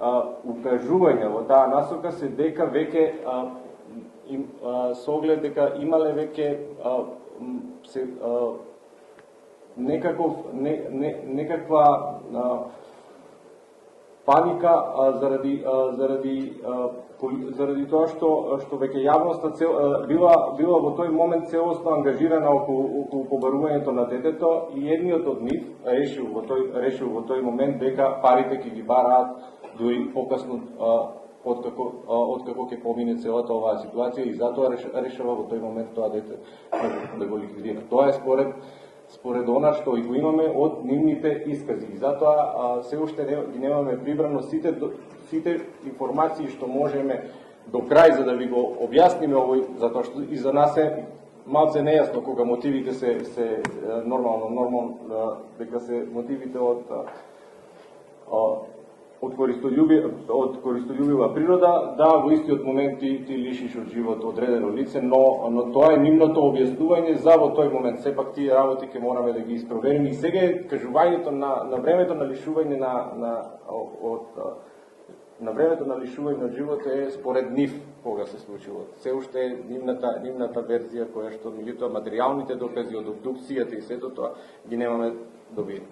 укажувања во таа насока се дека веќе со оглед дека имале веќе некаква паника заради тоа што веќе јавноста била во тој момент целосно ангажирана околу побарувањето на детето и едниот од нив решил во тој момент дека парите ќе ги бараат дури покасно откако ќе помине целата оваа ситуација и затоа решава во тој момент тоа дете да го ликвидира. Тоа е според она што и го имаме од нивните искази. И затоа се уште ги немаме прибрано сите информации што можеме до крај за да ви го објасниме овој, затоа што и за нас е малце нејасно кога мотивите се нормално дека се мотивите од користолюбива природа, да во истиот момент ти лишиш од живот одредено лице, но тоа е нивното објаснување за во тој момент. Сепак тие работи ќе мораме да ги испровериме и сега кажувањето на времето на лишување на времето на лишување од живот е според нив кога се случило. Се уште е нивната верзија која што меѓутоа материјалните докази од обдукцијата и сето тоа ги немаме добиени.